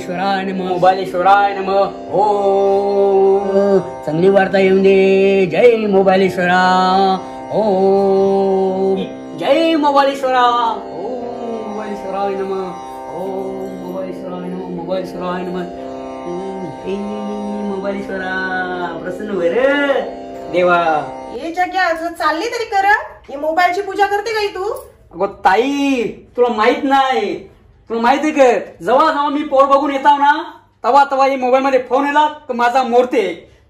मोबाईलेश्वराय नमः मोबाईलेश्वराय नमः. ओ चांगली वार्ता येऊन दे. जय मोबाईलेश्वरा. ओ जय मोबाईलेश्वरा. ओ मोबाईलेश्वराय नमः. ओ मोबाईलेश्वराय नमः मोबाईलेश्वराय नमः. मोबाईलेश्वरा प्रसन्न होय रे देवा. हे जग्या चालली तरी कर. ही मोबाईलची पूजा करते का तू? अगं ताई तुला माहित नाही. तुला माहिती का जेव्हा जेव्हा मी पोर बघून येताव ना तेव्हा तेव्हा हे मोबाईल मध्ये फोन येला तर माझा मोरते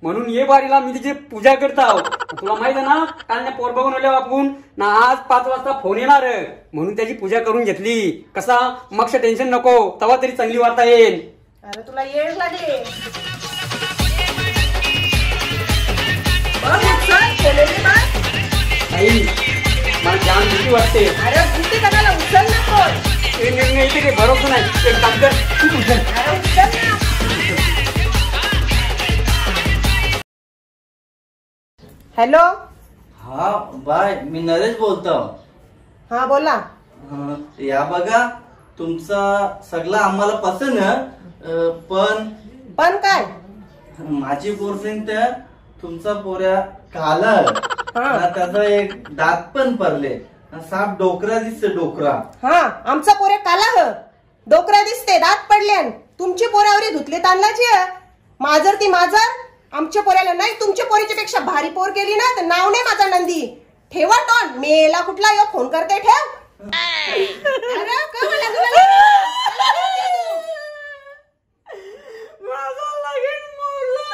म्हणून ये बारीला मी तिची पूजा करताव. तुला माहित आहे ना काल ना पोर बघून आले आपण ना आज 5 वाजता फोन येणार म्हणून त्याची पूजा करून घेतली. कसा मग टेन्शन नको तेव्हा तरी चांगली वार्ता येईल. अरे तुला येळ लागेल. ताई मला जाम भीती वाटते. अरे भीती कशाला? उचल ना फोन. इथे भरोसा नाही. एक काम कर तू उचल. अरे उचल ना. हॅलो. हा बाय मी नरेश बोलतो. हा बोला. या बघा तुमचा सगळा आम्हाला पसंत पण काय माझी पोरसिंग तर तुमचा पोऱ्या काला त्याचा एक दात पण पडले. साप डोकरा दिसते डोकरा. हा आमचा पोरे काला डोकरा दिसते दात पडले. तुमची पोऱ्यावरी धुतले तांदळाची माजर ती माजर. आमच्या पोऱ्याला नाही तुमच्या पोरीच्या पेक्षा भारी पोर केली ना तर नाव नाही माझा नंदी. ठेवा टॉन मेला कुठला यो फोन करते ठेव. अरे का मला तुला माझा लगीन मोडला.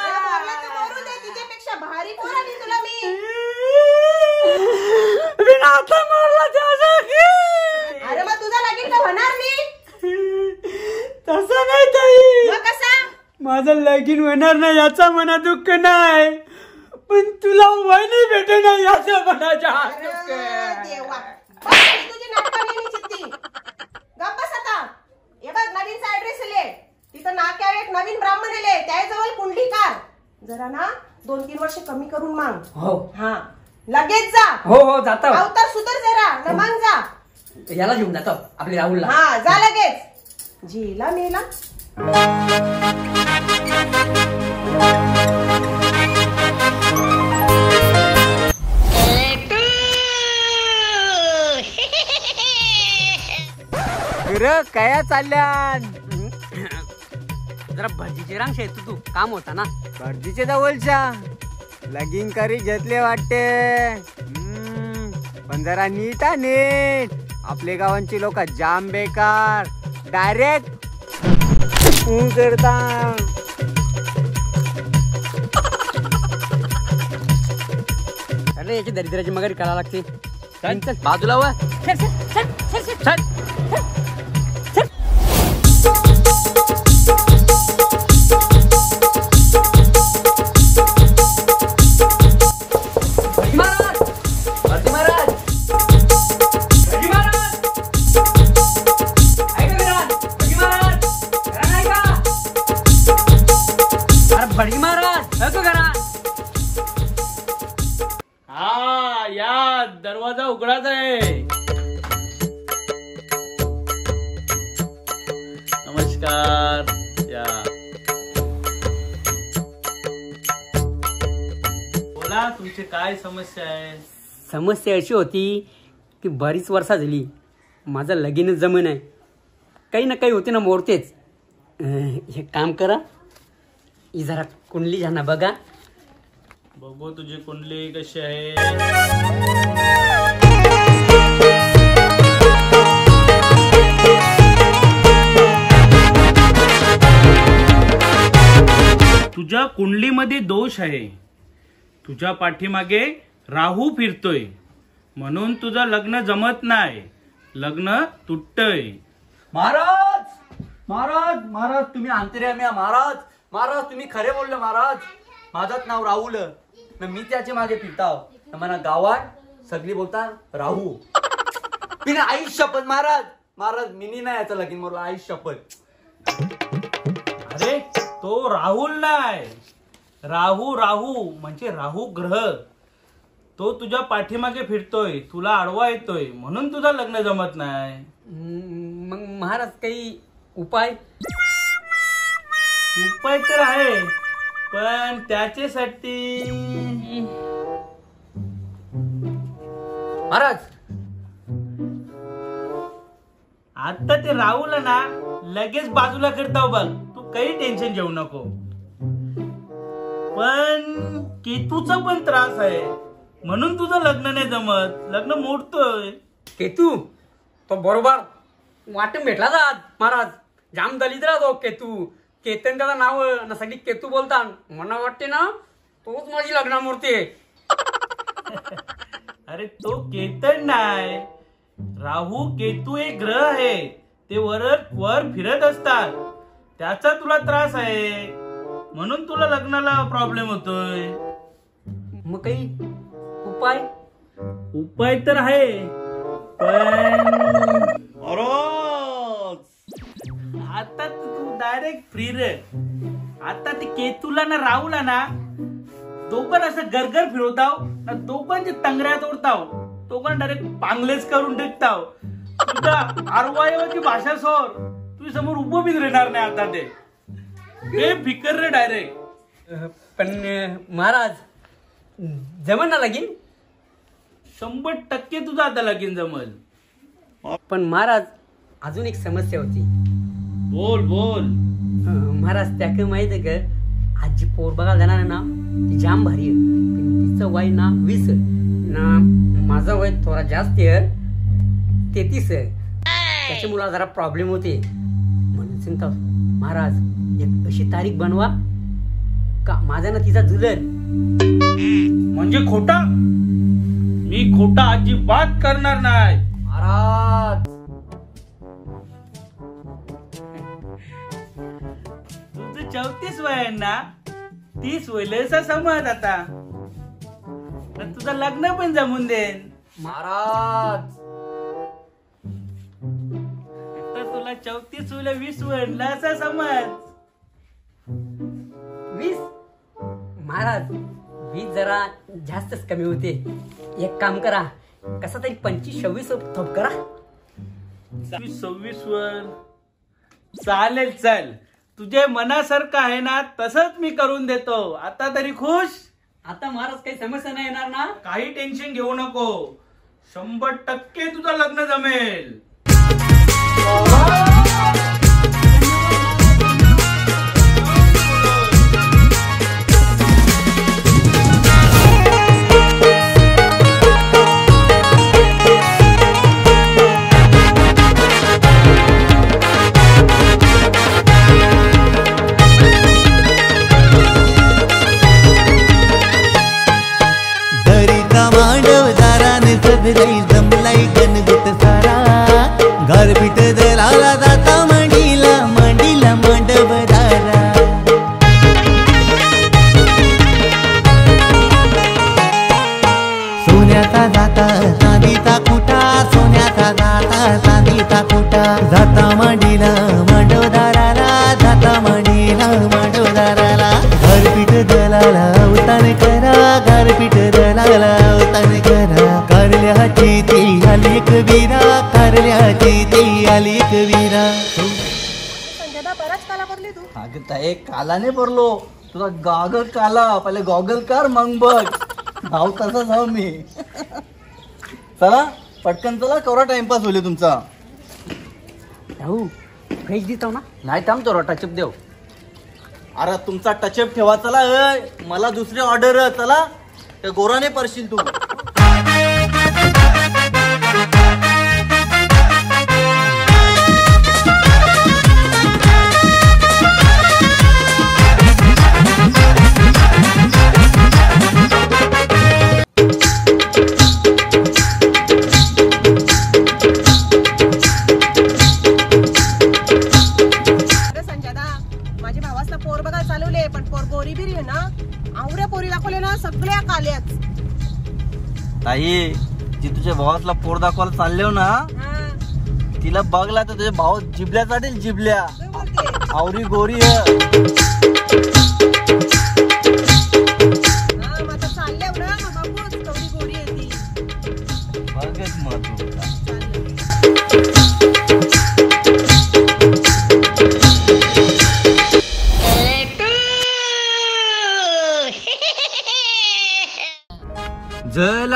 मोरू दे. तिच्यापेक्षा भारी पोर आली तुला मी. आता मोडला त्याचा. अरे मग तुझा लगीन तर होणार नाही. तसं नाही ताई. मग कसा? माझं लगीन होणार नाही याचा मना दुःख नाही पण तुला वहिनी भेटे नाही याचा मनाच्या दुःख. देवा तुझी नाटकाने चित्ती गप्प बस आता. हे बघ नवीनचा ऍड्रेस ले. तिथं नाक्यावर एक नवीन ब्राह्मण आले त्याजवळ कुंडली काढ. जरा ना 2-3 वर्ष कमी करून माग. हो हा लगेच जा. हो हो जातो. अवतार सुधर जरा न मग जा. याला घेऊन जातो आपल्या राहुलला. हा जा लगेच. झेला मेला. काय चालल्या जरा भजीची रांग शेत तू काम होता ना. भरतीचे जवळच्या लगीन करी घेतले वाटते. पण जरा नीट नीट. आपले गावांची लोक जाम बेकार डायरेक्ट करता. अरे याची दरिद्राची मगारी करावं लागते. बाजूला वा भटजी महाराज असो करा. हा या दरवाजा उघडाच आहे. नमस्कार या. बोला तुमची काय समस्या आहे? समस्या अशी होती की बरीच वर्षा झाली माझं लगीनच जमन आहे. काही ना काही होते ना मोडतेच. हे काम करा ही जरा कुंडली जाना बघा. बघू तुझी कुंडली कशी आहे. तुझ्या कुंडलीमध्ये दोष आहे. तुझ्या पाठीमागे राहू फिरतोय म्हणून तुझं लग्न जमत नाही. लग्न तुटतय. महाराज महाराज महाराज तुम्ही अंतर्यामी महाराज. महाराज तुम्ही खरे बोलले महाराज. माझं नाव राहुल. मी त्याच्या मागे फिरताव. मला गावात सगळी बोलतात राहू. पिने आई शपथ महाराज. महाराज मिनी नाही याचं लगीन मोरला आई शपथ. अरे तो राहुल नाही. राहू राहू म्हणजे राहू ग्रह. तो तुझ्या पाठीमागे फिरतोय तुला आडवा येतोय म्हणून तुझं लग्न जमत नाही. मग महाराज काही उपाय. उपाय तर आहे, पण त्याच्यासाठी महाराज आता ते राहुल ना लगेच बाजूला करताव बघ, तू काही टेन्शन घेऊ नको. पण केतूचा पण त्रास आहे, म्हणून तुझं लग्न नाही जमत, लग्न मोडतोय. केतू तो बरोबर वाटून भेटला जात महाराज. जाम दलित राहतो केतू. केतन त्याचं नाव ना सगळी केतू बोलतात. मला वाटते ना तोच माझी लग्नामूर्ती आहे. अरे तो केतन नाही, राहू केतू एक ग्रह आहे, ते वर फिरत असतात, त्याचा तुला त्रास आहे, म्हणून तुला लग्नाला प्रॉब्लेम होतोय. मग काही उपाय? उपाय तर आहे, पण आता तू डायरेक्ट फ्री रे. आता ते केतूला ना राहुला ना दोघं असं गरगर फिरवताव ना, दोघांचे टंगऱ्या तोडताव, दोघांना डायरेक्ट पांगलेच करून टेकताव. तुझ्या अरवायवाची भाषा सोर, तुझ्या समोर उभं बिन राहणार नाही. आता ते फिकर रे डायरेक्ट. पण महाराज जमन ना लगीन? 100% तुझं आता लगीन जमल. पण महाराज अजून एक समस्या होती. बोल बोल. महाराज त्या माहित आहे का, आज जी पोर बघायला जाणार आहे ना ती जाम भारी आहे. पण तिचं वय ना 20 ना, माझं वय थोडा जास्त आहे 33 आहे. त्याच्यामुळे जरा प्रॉब्लेम होते. म्हणून सांगतो महाराज एक अशी तारीख बनवा का माझा ना तिचा जुलन. म्हणजे खोटा? मी खोटा अजिबात करणार नाही महाराज. तुझं 34 वय आहे ना, 30 वयलेसा समज आता, तर तुझं लग्न पण जमून देन महाराज. तर तुला 34 वयला 20 वयला असं समज. 20 महाराज 20 जरा जास्तच कमी होते. एक काम करा, कसा तरी 25-26 थोप करा. 26 वर चालेल. चल, तुझ्या मनासारखं आहे ना तसंच मी करून देतो. आता तरी खुश? आता महाराज काही समस्या नाही येणार ना? काही टेन्शन घेऊ नको, 100% तुझं लग्न जमेल. जमलाई गणगुत सारा गारपीट दलाला जाता मांडीला मांडीला मांडवदारा. सोन्याचा जाता चांदीचा कुटा, सोन्याचा जाता चांदीचा कुटा, जाता मांडीला मांडवदाराला, जाता मांडीला मांडवदाराला. गारपीट दलाला उतान करा, गारपीट दलाला उतान करा. कारल्याची ती आली एक वीरा, कारल्याची ती आली एक वीरा. संजयदा बराच काला पडली तू. अगं ताई काला नाही पडलो, तुला गॉगल काला. पहिले गॉगल कर मग बघ. भाव तसा जाऊ मी. चला पटकन चला, कवरा टाइमपास होईल तुमचा. राहू फ्रेश देतो ना? नाही थांब तो टचअप देव. अरे तुमचा टचअप ठेवा. चला मला दुसरी ऑर्डर. चला त्या गोराने पडशील तू. माझ्या भावासला पोर बघा चालवले, पण पोर गोरी बिरी आहे ना, आवऱ्या पोरी दाखवले ना सगळ्या काल्याच. ताई जी तुझ्या भावातला पोर दाखवायला चालले हो ना, तिला बघला तर तुझे भाव जिबल्या चाटेल. जिबल्या आवरी गोरी चालल्या ना बाबूच कवडी गोरी आहे ती. बघच मग तू.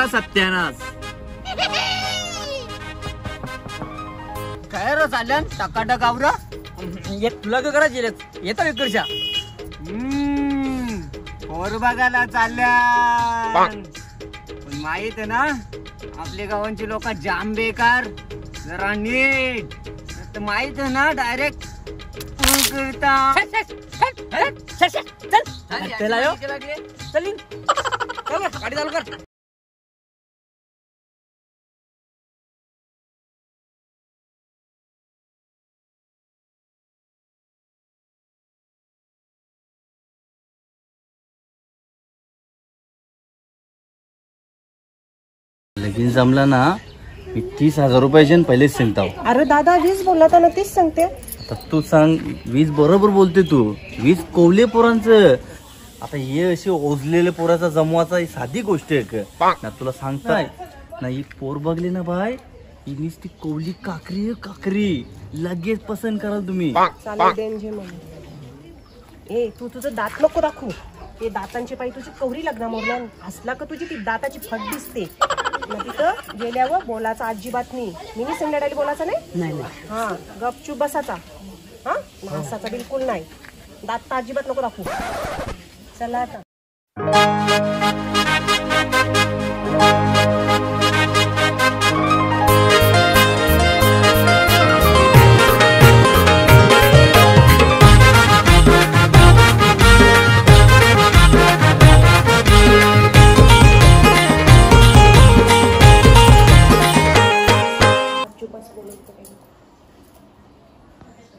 तुझा सत्यानाश. काय रे चाल्यान टकाटक आवरा. तुला काय करायची येता इकडच्या पोर बघायला चालल्या. पण माहित आहे ना आपल्या गावांची लोक जाम बेकार. जरा नीट तर माहित आहे ना डायरेक्ट गाडी चालू कर. लगीन जमला ना मी 30,000 रुपयाचे पहिलेच सांगतो. अरे दादा 20 बोलला तर तीच सांगते. आता तू सांग 20 बरोबर बोलते तू. 20 कोवले पोरांचं. आता हे अशी ओझलेले पोराचा जमवाचा ही साधी गोष्ट आहे का ना तुला सांगताय ना. ही पोर बघली ना बाय ही नुसती कोवली काकरी काकरी लगेच पसंत कराल तुम्ही. चालेल डेंजे म्हणून. ए तू तुझं दात नको दाखवू. ते दातांची पायी तुझी कवरी लग्न मोडल्या हसला का तुझी ती दाताची फट दिसते. तिथं गेल्यावर बोलाचा अजिबात नाही. मी संध्याकाळी बोलायचा नाही. हा गपचूप बसाचा. हा हसाचा बिलकुल नाही. दात तर अजिबात नको दाखवू. चला आता.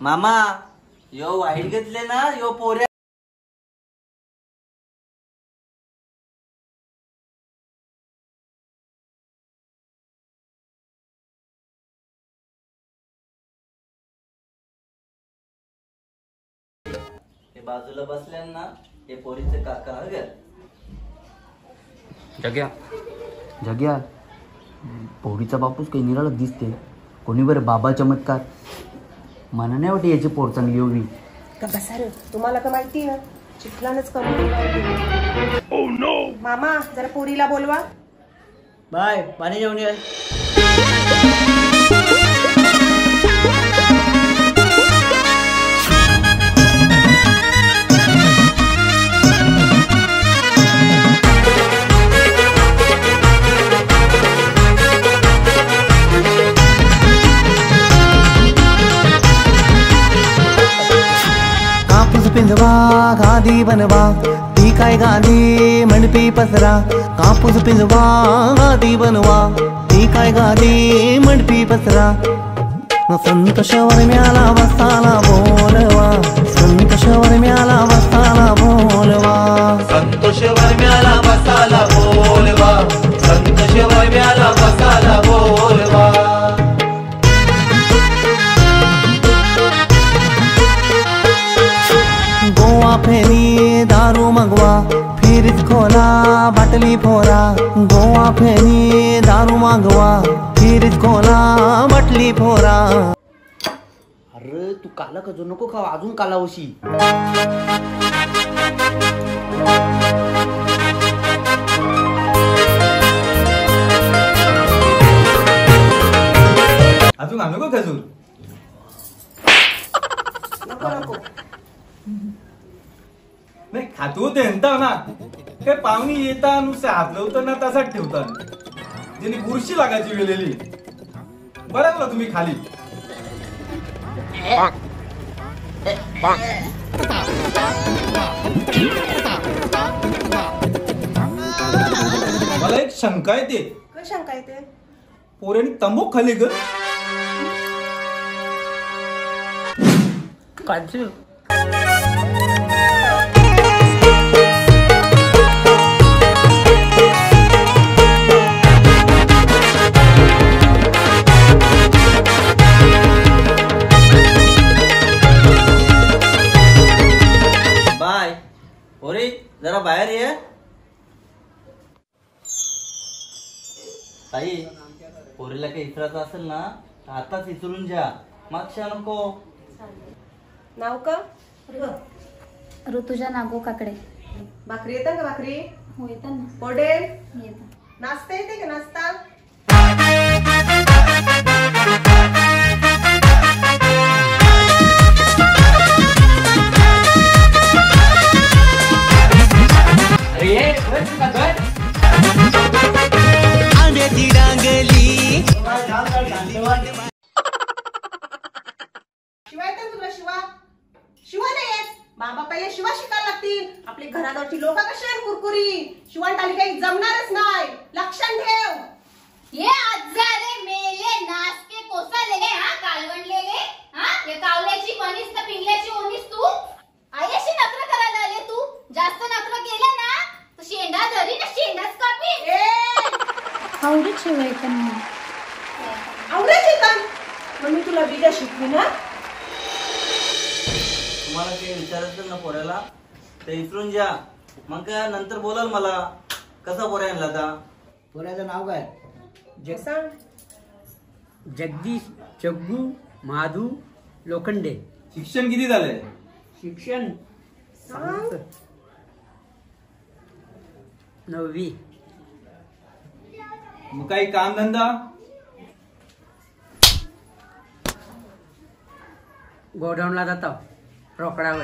मामा यो वाईट घेतले ना यो पोऱ्या. हे बाजूला बसल्या ना हे पोरीचे काका ग. जग्या जग्या पोरीचा बापूस काही निराळा दिसते. कोणी बरं बाबा चमत्कार. मला नाही वाटत याची पोर चांगली होवी. का बसा रे. तुम्हाला तर माहिती आहे चिखलानच करून. मामा जरा पोरीला बोलवा. बाय पाणी घेऊन ये. पिंजवा गादी बनवा ती काय गादी मंडपी पसरा. कापूस पिंजवा गादी बनवा ती काय गादी मंडपी पसरा. संतोषवर म्याला बसाला बोलवा. संतोषवर म्याला बसाला बोलवा. संतोषवर म्याला बसाला बोलवा. संतोषवर म्याला बसाला बोलवा. गोवा फेरी दारू मागवा फिरीच खोला बाटली फोरा. गोवा फेरी दारू मागवा फिरीच खोला बाटली फोरा. अरे तू काला कजो नको खावा अजून काला होशी. अजून आणू का खजूर. नको नको. नाही खातो ते म्हणता ना काय पाहुणी येता नुसते हात लावतं ना तसाच ठेवतात. ज्यांनी बुरशी लागायची वेळेली. बरं ना तुम्ही खाली. मला एक शंका येते. काय शंका येते. पोऱ्याने तंबाखू खाली ग. काढशील बाय पोरी जरा बाहेर ये. ताई पोरीला काही इचरायचं असेल ना तर आताच इचरून जा. मागच्या नको. नाव का. ऋतुजा नागो काकडे. भाकरी येतात का भाकरी. हो येतात ना. पडेल येतात. नाचता येते का नाचता? अरे ये घर का घर. आंब्याची डांगली शिवाय तर तुला शिवा नाही येत. बाबा पहिले शिवा शिकायला लागतील. आपली घराजवळची लोक कशी आहेत कुरकुरी. शिवांटाली काही जमणारच नाही. लक्षात ठेव. ये आजारे मेले नासके कोसळलेले हा कालवणलेले हा या कावल्याची मनीस तर पिंगल्याची ओनीस तू आयशी नखर करायला आले तू. जास्त नखर केलं ना तर शेंडा धरी ना शेंडाच कापी. आवडीच शिवायचं नाही. आवडायचे का? मग मी तुला विद्या शिकवी ना. तुम्हाला काही विचारायचं ना पोऱ्याला ते विचारून घ्या. मग काय नंतर बोलाल मला कसा पोऱ्या आणला आता. पोऱ्याचं नाव काय? सांग. जगदीश जग्गू माधू लोखंडे. शिक्षण किती झालंय? शिक्षण सांग. 9वी. मग काही काम धंदा? गोडाऊनला जातो रोकडावर.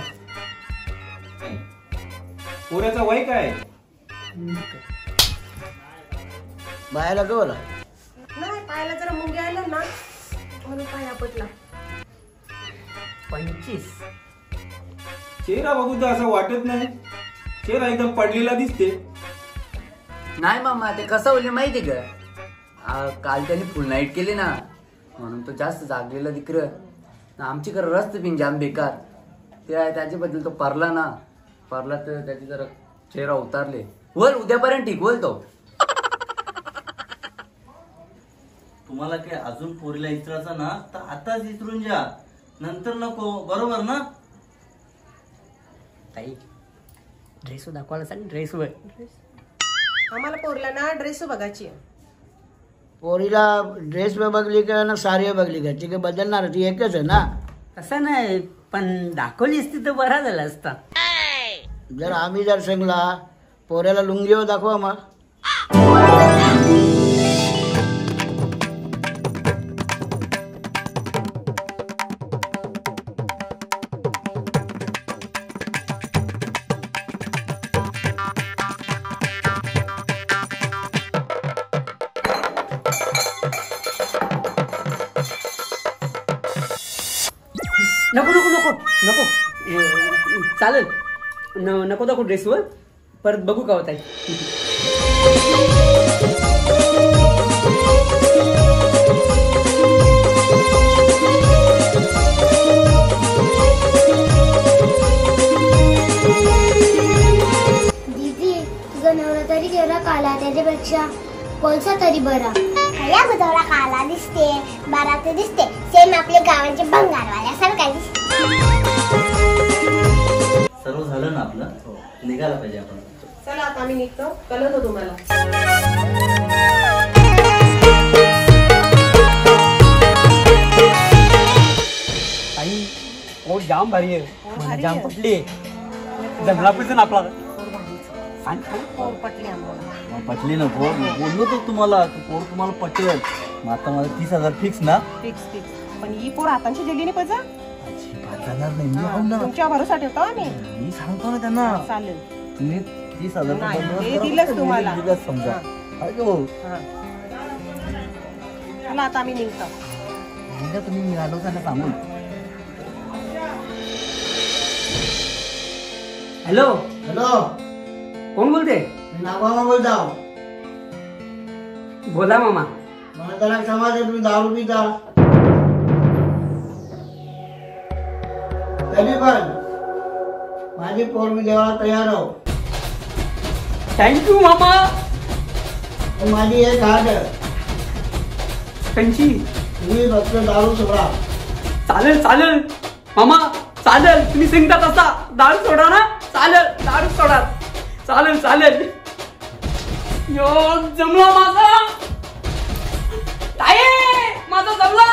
पोऱ्याचं वय काय? बायाला गवला नाही पायाला जरा मुंग्या आल्या ना म्हणून पाय आपटला. 25. चेहरा बघून तर असं वाटत नाही. चेहरा एकदम पडलेला दिसते. नाही मामा ते कसं होईल माहिती का काल त्यांनी फुल नाईट केली ना म्हणून तो जास्त जागलेला दिकर. आमची कर रस्ते पिंग जाम बेकार ते त्याच्याबद्दल तो परला तर त्याचे जरा चेहरा उतारले. बोल उद्यापर्यंत ठीक बोल तो. तुम्हाला काय अजून पोरीला इचरायचा ना तर आताच इचरून जा नंतर नको. बरोबर ना? ताई ड्रेस दाखवायला सांग. ड्रेसवर आम्हाला पोरला ना ड्रेस बघायची आहे. पोरीला ड्रेस में बघली का ना साडी बघली का ती काय बदलणार ती एकच आहे ना. असं नाही पण दाखवली असती तर बरा झाला असता. जर आम्ही जर सांगला पोऱ्याला लुंगीवर दाखवा मग. नको नको नको नको चालेल. नको दाखव ड्रेसवर. परत बघू का होत आहे. दीदी तुझा नवरा तरी केवढा काला त्याच्यापेक्षा कोळसा तरी बरा. या बुधवला काला दिसते बारा ते दिसते सेम आपल्या गावांचे भंगारवाल्यासारखा दिसते. सर्व झालं ना आपलं. निघायला पाहिजे आपण. चला आता आम्ही निघतो. कळवतो तुम्हाला. ताई पोट जाम भारी आहे. मला भारी जाम आहे. पटली. जमला पाहिजे ना आपला. सांग पोर पटली आम्हाला. पटली ना पोर. बोललो तो तुम्हाला पोर तुम्हाला पटेल. मग आता मला 30,000 फिक्स ना. फिक्स. पण ही पोर हातांची दिली नाही पाहिजे. अजिबात जाणार नाही. मी आहो ना. तुमच्या भरोसा ठेवतो आम्ही. मी सांगतो ना त्यांना. चालेल. तुम्ही 30,000 नाही, बंदोबस्त हे करा. दिलंच तुम्हाला. दिलंच समजा. अयो चला आता आम्ही निघतो. एकदा तुम्ही मिळालो त्यांना सांगून. हॅलो हॅलो कोण बोलते? मी नागमामा बोलता. बोला मामा. मला त्याला समाज आहे तुम्ही दारू पिता तरी पण माझी पोर मी देवाला तयार आहो. थँक्यू मामा. पण माझी एक हात आहे. कंची. तुम्ही फक्त दारू सोडा. चालेल चालेल मामा चालेल. तुम्ही सांगता तसा दारू सोडा ना. चालेल दारू सोडा. चालेल चालेल. यो जमला माझा. ताई माझा जमला.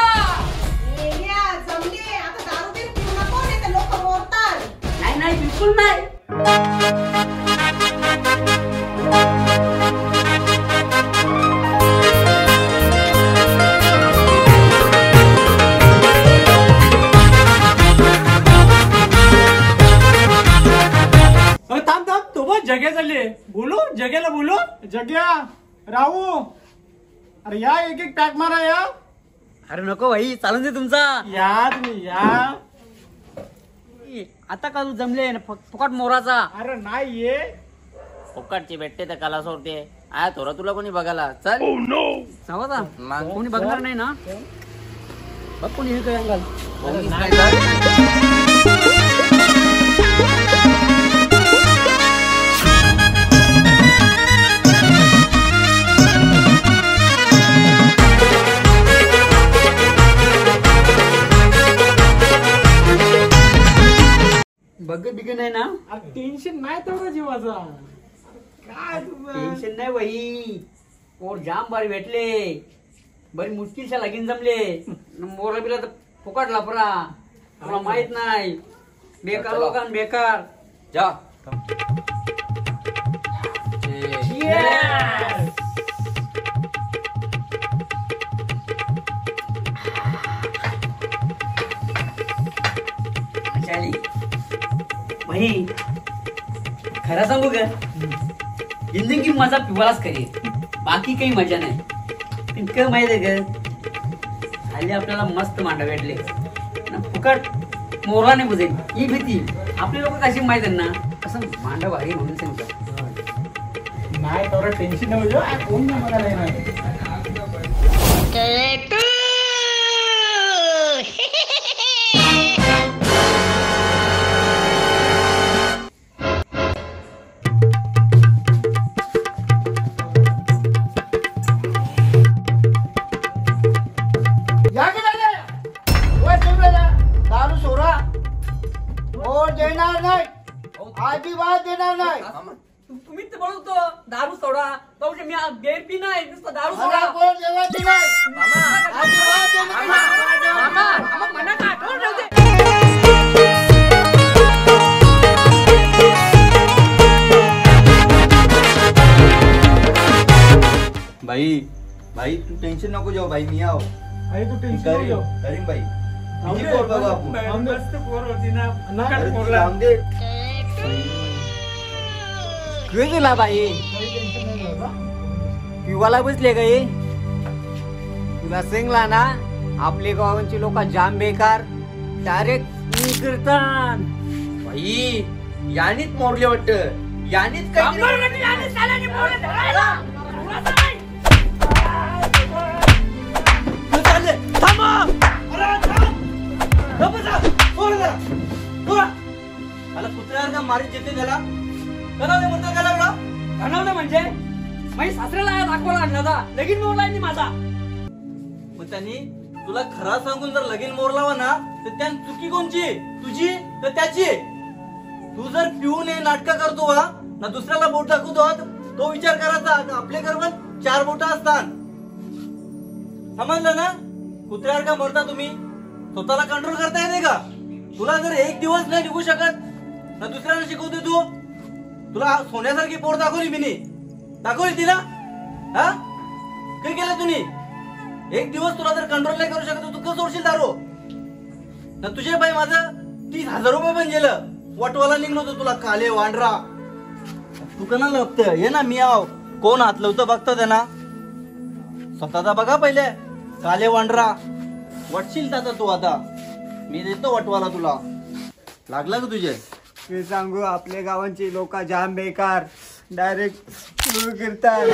येड्या, जमले. आता दारू बिरू पिऊ नको नाही तर लोक मोरतात. नाही नाही बिलकुल नाही. राहू अरे या एक एक पॅक मारा या. अरे नको भाई चालून दे तुमचा. या तुम्ही या. आता का तू जमले फुकट मोराचा. अरे नाही ये फुकटची भेटते तर कला सोडते. आय थोडं तुला कोणी बघायला चल. सांगा मग कोणी बघणार नाही ना. बघ कोणी हे काय अंगाल. बघ बिघ नाही ना. टेन्शन नाही तेवढं जीवाचा. काय टेन्शन नाही भाई. पोर जाम बारी भेटले. बरी मुश्किलशा लगीन जमले. मोरा बिला तर फुकट लापरा. तुला माहित नाही. बेकार लोकांना बेकार. जा. भाई खरं सांगू का जिंदगी मजा पिवालाच करेल. बाकी काही मजा नाही. इतकं माहित आहे का खाली आपल्याला मस्त मांडा भेटले ना. फुकट मोरा नाही बुजेल ही भीती. आपले लोक कशी माहित आहे ना असं मांडा भारी म्हणून सांगतात. नाही तेवढं टेन्शन नाही. कोण नाही बघायला येणार. दारू सोडा. और देणार नाही. अजिबात देणार नाही. तुम्हीच तर बोलतो दारू सोडा. तो मी बेर पी नाही नुसतं दारू सोडा. मला कोण जेवायची नाही. अजिबात देणार नाही. मना का आठवण राहू दे. भाई भाई तू टेन्शन नको जाऊ भाई. मी आहो. अरे तू टेन्शन नको. करीम भाई तुझी पोर बघू आपण. मस्त पोर होती ना. अरे तू राम दे. तुला बाई पिवाला बसले का ये. तुला सांगला ना आपले गावांची लोक जाम बेकार. डायरेक्ट करतात. भाई यानीच मोडले वाटत. यानीच काय कुत्र्यावर का मारीत येते त्याला. कळवलं म्हणतो का लागला. घालवलं म्हणजे माझ्या सासऱ्याला दाखवायला आणला लगीन मोडलाय माझा. मग त्यांनी तुला खरा सांगून जर लगीन मोरलावा ना तर त्या चुकी कोणची तुझी तर त्याची. तू जर पिऊन हे नाटक करतो हा ना दुसऱ्याला बोट दाखवतो तो विचार करायचा आपले घर पण 4 बोट असतात. समजलं ना. कुत्र्यावर का मरता तुम्ही. स्वतःला कंट्रोल करता येते का. तुला जर एक दिवस नाही निघू शकत ना दुसऱ्याला शिकवते तू. तुला सोन्यासारखी पोर दाखवली मी दाखवली तिला. हा काय केलं तुम्ही. एक दिवस तुला जर कंट्रोल नाही करू शकत तू कसं सोडशील दारू. ना तुझे बाई माझं 30,000 रुपये पण गेलं. वटवाला निघलो होतो तुला काले वांढरा. तू कना लपत ये ना. मी आव कोण हात लावतं बघतं त्यांना. स्वतःचा बघा पहिले काले वांढरा. वटशील आता तू. आता मी देतो वटवाला तुला. लागला का तुझे. मी सांगू आपल्या गावांची लोक जाम बेकार. डायरेक्ट सुरू करतात.